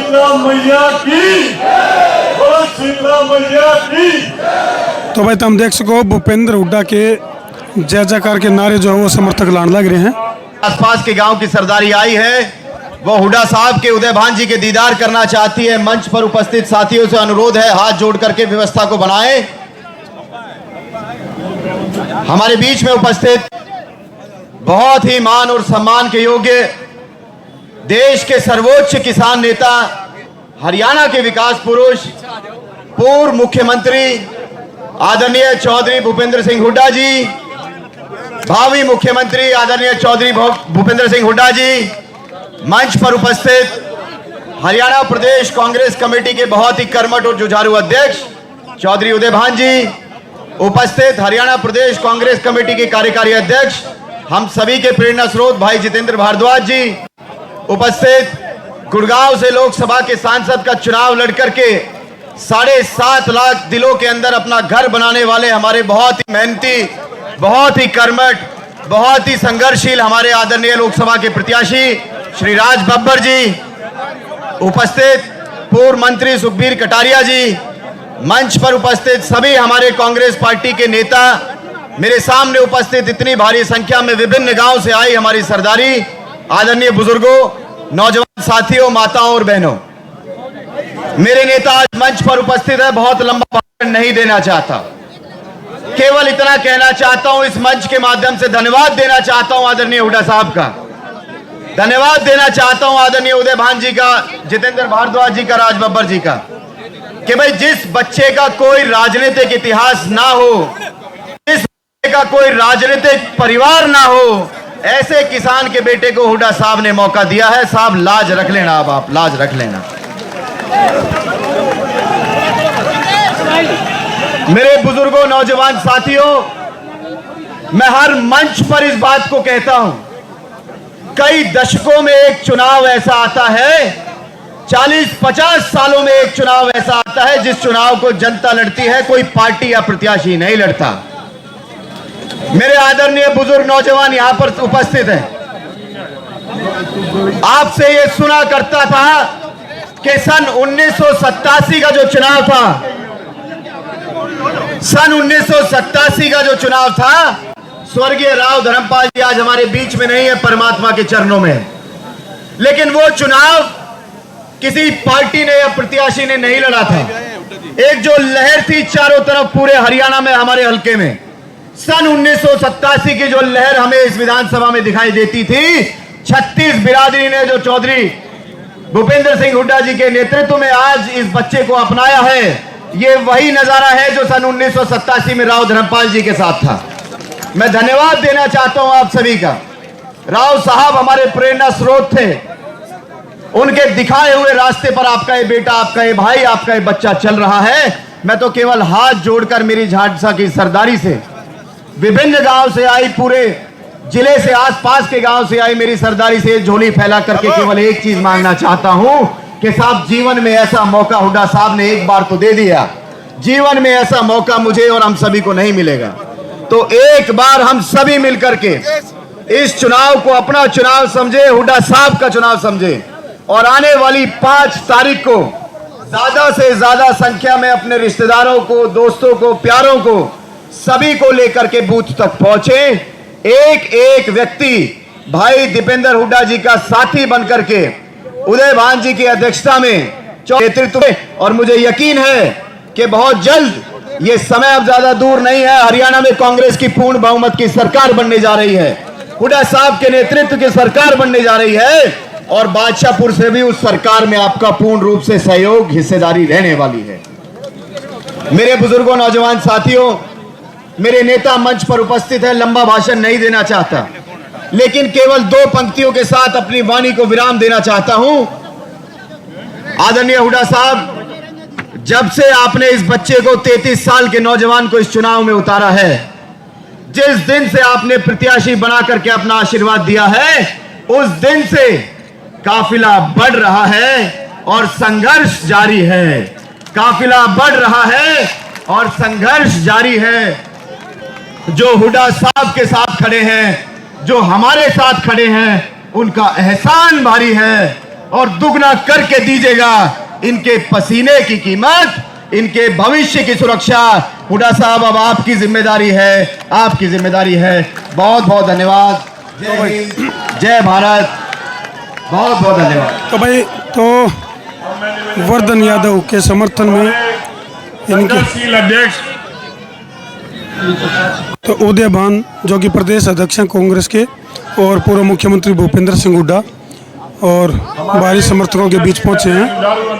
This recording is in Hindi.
शीतला मैया की, बोलो शीतला मैया की। तो भाई तुम देख सको भूपेंद्र हुड्डा के जय जयकार के नारे जो है वो समर्थक लाने लग रहे हैं। आसपास के गांव की सरदारी आई है, वो हुड्डा साहब के उदय भान जी के दीदार करना चाहती है। मंच पर उपस्थित साथियों से अनुरोध है, हाथ जोड़ करके व्यवस्था को बनाएं। हमारे बीच में उपस्थित बहुत ही मान और सम्मान के योग्य देश के सर्वोच्च किसान नेता, हरियाणा के विकास पुरुष, पूर्व मुख्यमंत्री आदरणीय चौधरी भूपेंद्र सिंह हुड्डा जी, भावी मुख्यमंत्री आदरणीय चौधरी भूपेंद्र सिंह हुड्डा जी, मंच पर उपस्थित हरियाणा प्रदेश कांग्रेस कमेटी के बहुत ही कर्मठ और जुझारू अध्यक्ष चौधरी उदय भान जी, उपस्थित हरियाणा प्रदेश कांग्रेस कमेटी के कार्यकारी अध्यक्ष हम सभी के प्रेरणा स्रोत भाई जितेंद्र भारद्वाज जी, उपस्थित गुड़गांव से लोकसभा के सांसद का चुनाव लड़कर के 7.5 लाख दिलों के अंदर अपना घर बनाने वाले हमारे बहुत ही मेहनती, बहुत ही कर्मठ, बहुत ही संघर्षशील हमारे आदरणीय लोकसभा के प्रत्याशी श्री राज बब्बर जी, उपस्थित पूर्व मंत्री सुखबीर कटारिया जी, मंच पर उपस्थित सभी हमारे कांग्रेस पार्टी के नेता, मेरे सामने उपस्थित इतनी भारी संख्या में विभिन्न गांव से आई हमारी सरदारी, आदरणीय बुजुर्गों, नौजवान साथियों, माताओं और बहनों, मेरे नेता आज मंच पर उपस्थित है। बहुत लंबा भाषण नहीं देना चाहता, केवल इतना कहना चाहता हूं, इस मंच के माध्यम से धन्यवाद देना चाहता हूं आदरणीय हुड्डा साहब का, धन्यवाद देना चाहता हूं आदरणीय उदय भान जी का, जितेंद्र भारद्वाज जी का, राज बब्बर जी का, कि भाई जिस बच्चे का कोई राजनीतिक इतिहास ना हो, जिस बच्चे का कोई राजनीतिक परिवार ना हो, ऐसे किसान के बेटे को हुड्डा साहब ने मौका दिया है। साहब लाज रख लेना, अब आप लाज रख लेना। मेरे बुजुर्गों, नौजवान साथियों, मैं हर मंच पर इस बात को कहता हूं, कई दशकों में एक चुनाव ऐसा आता है, 40-50 सालों में एक चुनाव ऐसा आता है जिस चुनाव को जनता लड़ती है, कोई पार्टी या प्रत्याशी नहीं लड़ता। मेरे आदरणीय बुजुर्ग नौजवान यहां पर उपस्थित हैं, आपसे ये सुना करता था कि सन 1987 का जो चुनाव था, सन 1987 का जो चुनाव था, स्वर्गीय राव धर्मपाल जी आज हमारे बीच में नहीं है, परमात्मा के चरणों में, लेकिन वो चुनाव किसी पार्टी ने या प्रत्याशी ने नहीं लड़ा था। एक जो लहर थी चारों तरफ पूरे हरियाणा में, हमारे हलके में, सन 1987 की जो लहर हमें इस विधानसभा में दिखाई देती थी, 36 बिरादरी ने जो चौधरी भूपेंद्र सिंह हुड्डा जी के नेतृत्व में आज इस बच्चे को अपनाया है, ये वही नजारा है जो सन 1987 में राव धर्मपाल जी के साथ था। मैं धन्यवाद देना चाहता हूं आप सभी का। राव साहब हमारे प्रेरणा स्रोत थे, उनके दिखाए हुए रास्ते पर आपका ये बेटा, आपका ये भाई, आपका ये बच्चा चल रहा है। मैं तो केवल हाथ जोड़कर मेरी झांसा की सरदारी से, विभिन्न गांव से आई, पूरे जिले से, आसपास के गांव से आई मेरी सरदारी से झोली फैला करके केवल एक चीज मांगना चाहता हूं कि साहब जीवन में ऐसा मौका हुड्डा साहब ने एक बार तो दे दिया, जीवन में ऐसा मौका मुझे और हम सभी को नहीं मिलेगा। तो एक बार हम सभी मिलकर के इस चुनाव को अपना चुनाव समझे, हुड्डा साहब का चुनाव समझे, और आने वाली 5 तारीख को ज्यादा से ज्यादा संख्या में अपने रिश्तेदारों को, दोस्तों को, प्यारों को, सभी को लेकर के बूथ तक पहुंचे। एक एक व्यक्ति भाई दीपेंद्र हुड्डा जी का साथी बनकर के उदय भान जी की अध्यक्षता में, नेतृत्व में, और मुझे यकीन है कि बहुत जल्द, ये समय अब ज्यादा दूर नहीं है, हरियाणा में कांग्रेस की पूर्ण बहुमत की सरकार बनने जा रही है, हुड्डा साहब के नेतृत्व की सरकार बनने जा रही है, और बादशाहपुर से भी उस सरकार में आपका पूर्ण रूप से सहयोग, हिस्सेदारी रहने वाली है। मेरे बुजुर्गों, नौजवान साथियों, मेरे नेता मंच पर उपस्थित है, लंबा भाषण नहीं देना चाहता, लेकिन केवल 2 पंक्तियों के साथ अपनी वाणी को विराम देना चाहता हूं। आदरणीय हुड्डा साहब, जब से आपने इस बच्चे को, 33 साल के नौजवान को इस चुनाव में उतारा है, जिस दिन से आपने प्रत्याशी बना करके अपना आशीर्वाद दिया है, उस दिन से काफिला बढ़ रहा है और संघर्ष जारी है, काफिला बढ़ रहा है और संघर्ष जारी है। जो हुड्डा साहब के साथ खड़े हैं, जो हमारे साथ खड़े हैं, उनका एहसान भारी है, और दुगना करके दीजिएगा इनके पसीने की कीमत, इनके भविष्य की सुरक्षा। हुड्डा साहब अब आपकी जिम्मेदारी है, आपकी जिम्मेदारी है। बहुत बहुत धन्यवाद। जय हिंद, जय भारत, बहुत बहुत धन्यवाद। तो भाई तो वर्धन यादव के समर्थन में इनके संगठनशील अध्यक्ष तो उदय भान जो कि प्रदेश अध्यक्ष हैं कांग्रेस के, और पूर्व मुख्यमंत्री भूपेंद्र सिंह हुड्डा और भारी समर्थकों के बीच पहुंचे हैं।